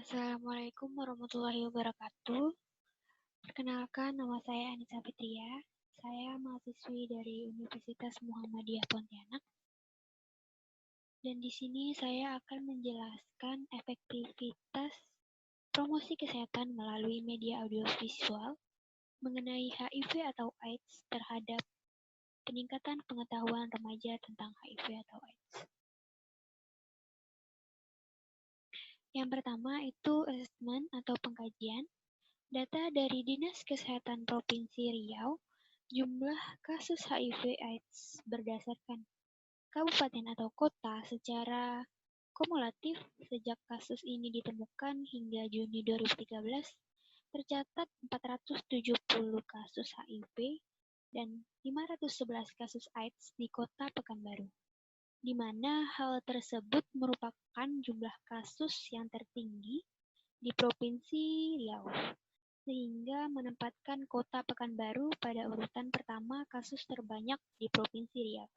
Assalamualaikum warahmatullahi wabarakatuh. Perkenalkan, nama saya Anissa Fitria. Saya mahasiswi dari Universitas Muhammadiyah Pontianak. Dan di sini saya akan menjelaskan efektivitas promosi kesehatan melalui media audiovisual mengenai HIV atau AIDS terhadap peningkatan pengetahuan remaja tentang HIV atau AIDS. Yang pertama itu asesmen atau pengkajian. Data dari Dinas Kesehatan Provinsi Riau, jumlah kasus HIV/AIDS berdasarkan kabupaten atau kota secara kumulatif sejak kasus ini ditemukan hingga Juni 2013 tercatat 470 kasus HIV dan 511 kasus AIDS di Kota Pekanbaru, di mana hal tersebut merupakan jumlah kasus yang tertinggi di Provinsi Riau, sehingga menempatkan Kota Pekanbaru pada urutan pertama kasus terbanyak di Provinsi Riau.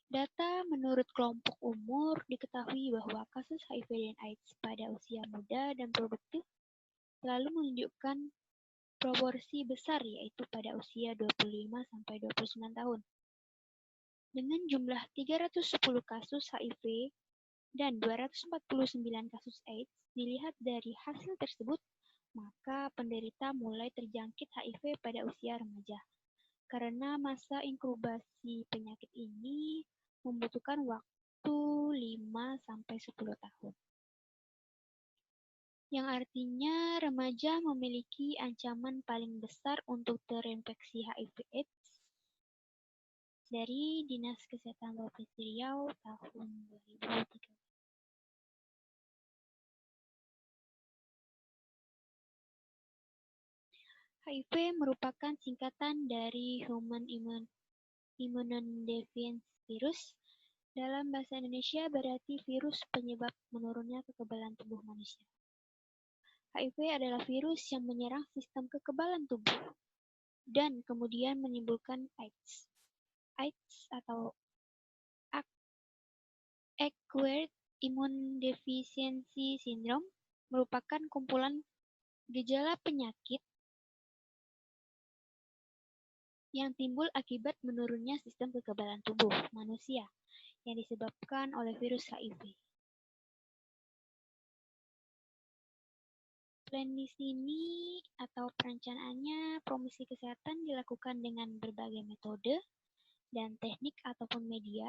Data menurut kelompok umur diketahui bahwa kasus HIV dan AIDS pada usia muda dan produktif selalu menunjukkan proporsi besar, yaitu pada usia 25-29 tahun. Dengan jumlah 310 kasus HIV dan 249 kasus AIDS dilihat dari hasil tersebut, maka penderita mulai terjangkit HIV pada usia remaja. Karena masa inkubasi penyakit ini membutuhkan waktu 5-10 tahun. Yang artinya remaja memiliki ancaman paling besar untuk terinfeksi HIV/AIDS dari Dinas Kesehatan Provinsi Riau tahun 2013. HIV merupakan singkatan dari Human Immunodeficiency Virus. Dalam bahasa Indonesia berarti virus penyebab menurunnya kekebalan tubuh manusia. HIV adalah virus yang menyerang sistem kekebalan tubuh dan kemudian menimbulkan AIDS. AIDS atau Acquired Immune Deficiency Syndrome merupakan kumpulan gejala penyakit yang timbul akibat menurunnya sistem kekebalan tubuh manusia yang disebabkan oleh virus HIV. Plan di sini atau perencanaannya, promosi kesehatan dilakukan dengan berbagai metode dan teknik ataupun media.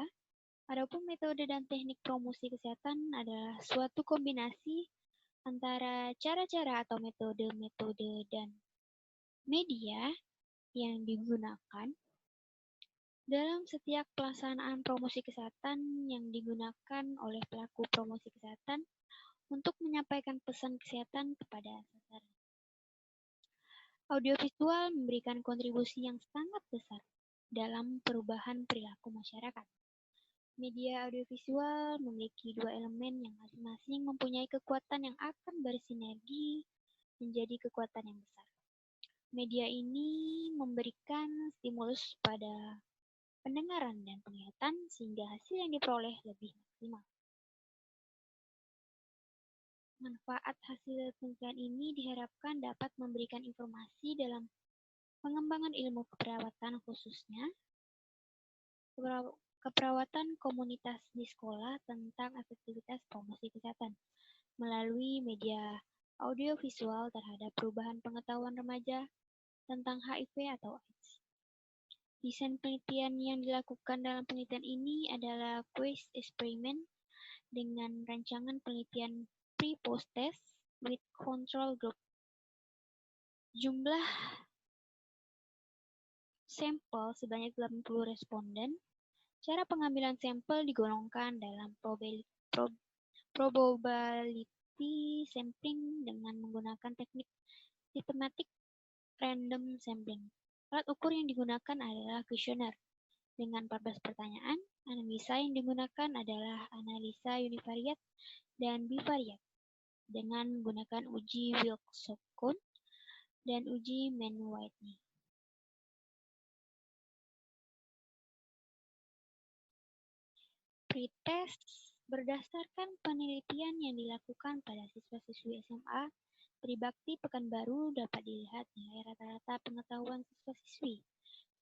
Adapun metode dan teknik promosi kesehatan adalah suatu kombinasi antara cara-cara atau metode-metode dan media yang digunakan dalam setiap pelaksanaan promosi kesehatan yang digunakan oleh pelaku promosi kesehatan untuk menyampaikan pesan kesehatan kepada sasaran. Audiovisual memberikan kontribusi yang sangat besar dalam perubahan perilaku masyarakat. Media audiovisual memiliki dua elemen yang masing-masing mempunyai kekuatan yang akan bersinergi menjadi kekuatan yang besar. Media ini memberikan stimulus pada pendengaran dan penglihatan sehingga hasil yang diperoleh lebih maksimal. Manfaat hasil penelitian ini diharapkan dapat memberikan informasi dalam pengembangan ilmu keperawatan, khususnya keperawatan komunitas di sekolah tentang efektivitas promosi kesehatan melalui media audiovisual terhadap perubahan pengetahuan remaja tentang HIV atau AIDS. Desain penelitian yang dilakukan dalam penelitian ini adalah quiz experiment dengan rancangan penelitian pre-post test with control group. Jumlah sampel sebanyak 80 responden. Cara pengambilan sampel digolongkan dalam probability sampling dengan menggunakan teknik sistematik random sampling. Alat ukur yang digunakan adalah kuesioner dengan 14 pertanyaan. Analisa yang digunakan adalah analisa univariat dan bivariat dengan menggunakan uji Wilcox-Cohen dan uji Mann-Whitney. Pretest Berdasarkan penelitian yang dilakukan pada siswa-siswi SMA, Tribakti Pekanbaru dapat dilihat nilai rata-rata pengetahuan siswa-siswi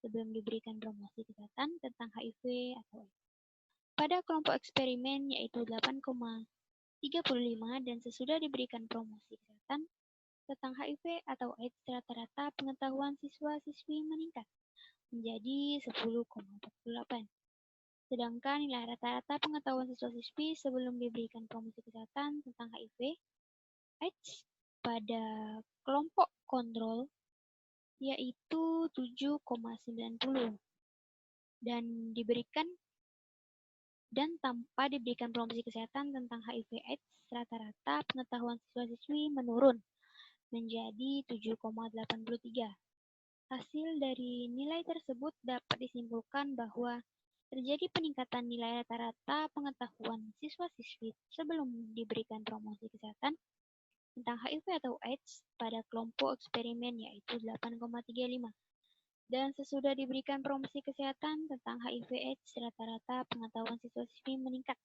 sebelum diberikan promosi kesehatan tentang HIV atau AIDS. Pada kelompok eksperimen yaitu 8,35 dan sesudah diberikan promosi kesehatan tentang HIV atau AIDS, rata-rata pengetahuan siswa-siswi meningkat menjadi 10,48. Sedangkan nilai rata-rata pengetahuan siswa-siswi sebelum diberikan promosi kesehatan tentang HIV AIDS pada kelompok kontrol yaitu 7,90 dan tanpa diberikan promosi kesehatan tentang HIV AIDS, rata-rata pengetahuan siswa-siswi menurun menjadi 7,83. Hasil dari nilai tersebut dapat disimpulkan bahwa terjadi peningkatan nilai rata-rata pengetahuan siswa-siswi sebelum diberikan promosi kesehatan tentang HIV atau AIDS pada kelompok eksperimen yaitu 8,35. Dan sesudah diberikan promosi kesehatan tentang HIV/AIDS, rata-rata pengetahuan siswa-siswi meningkat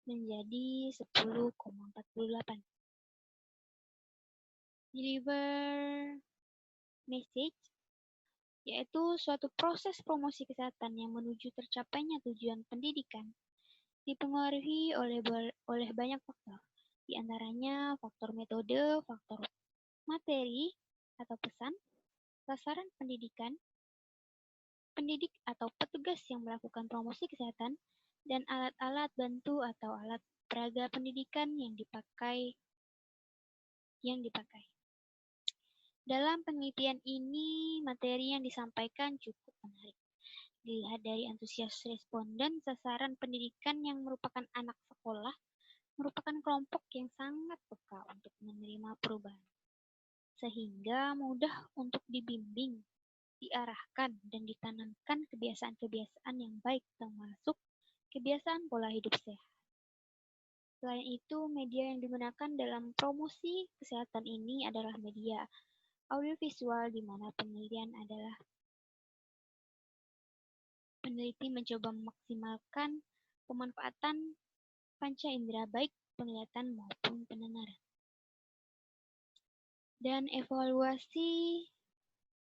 menjadi 10,48. Deliver message yaitu suatu proses promosi kesehatan yang menuju tercapainya tujuan pendidikan dipengaruhi oleh banyak faktor, di antaranya faktor metode, faktor materi atau pesan, sasaran pendidikan, pendidik atau petugas yang melakukan promosi kesehatan, dan alat-alat bantu atau alat peraga pendidikan yang dipakai. Dalam penelitian ini, materi yang disampaikan cukup menarik. Dilihat dari antusias responden, sasaran pendidikan yang merupakan anak sekolah merupakan kelompok yang sangat peka untuk menerima perubahan, sehingga mudah untuk dibimbing, diarahkan, dan ditanamkan kebiasaan-kebiasaan yang baik termasuk kebiasaan pola hidup sehat. Selain itu, media yang digunakan dalam promosi kesehatan ini adalah media audiovisual, di mana peneliti mencoba memaksimalkan pemanfaatan panca indera baik penglihatan maupun pendengaran. Dan evaluasi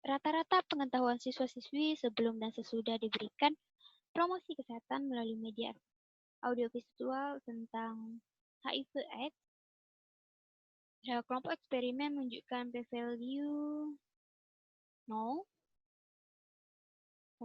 rata-rata pengetahuan siswa-siswi sebelum dan sesudah diberikan promosi kesehatan melalui media audiovisual tentang HIV/AIDS. Kelompok eksperimen menunjukkan p-value 0,00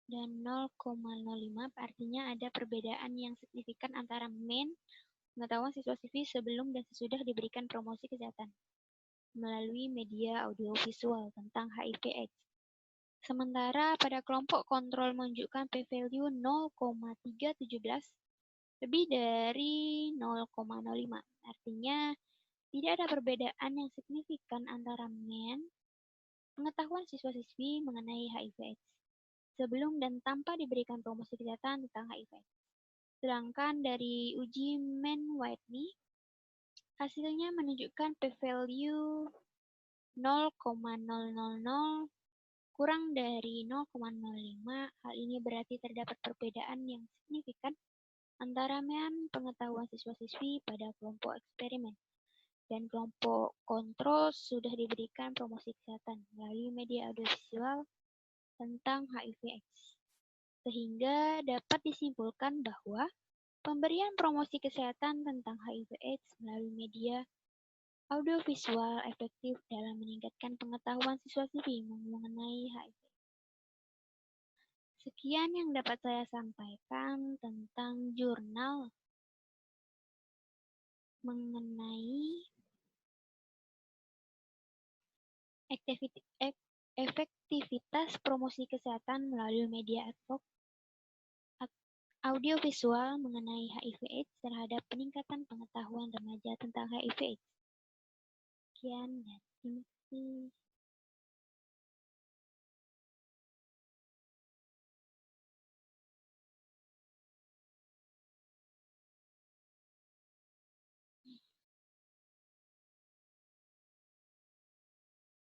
dan 0,05, artinya ada perbedaan yang signifikan antara pengetahuan siswa-siswi sebelum dan sesudah diberikan promosi kesehatan melalui media audiovisual tentang HIV/AIDS. Sementara pada kelompok kontrol menunjukkan p-value 0,317 lebih dari 0,05. Artinya, tidak ada perbedaan yang signifikan antara pengetahuan siswa-siswi mengenai HIV/AIDS sebelum dan tanpa diberikan promosi kesehatan tentang HIV/AIDS. Sedangkan dari uji Mann-Whitney, hasilnya menunjukkan p-value 0,000 kurang dari 0,05. Hal ini berarti terdapat perbedaan yang signifikan antara pengetahuan siswa-siswi pada kelompok eksperimen dan kelompok kontrol sudah diberikan promosi kesehatan melalui media audiovisual tentang HIV/AIDS. Sehingga dapat disimpulkan bahwa pemberian promosi kesehatan tentang HIV/AIDS melalui media audiovisual efektif dalam meningkatkan pengetahuan siswa-siswi mengenai HIV. Sekian yang dapat saya sampaikan tentang jurnal mengenai efektivitas promosi kesehatan melalui media audiovisual mengenai HIV/AIDS terhadap peningkatan pengetahuan remaja tentang HIV/AIDS. Sekian dan terima kasih.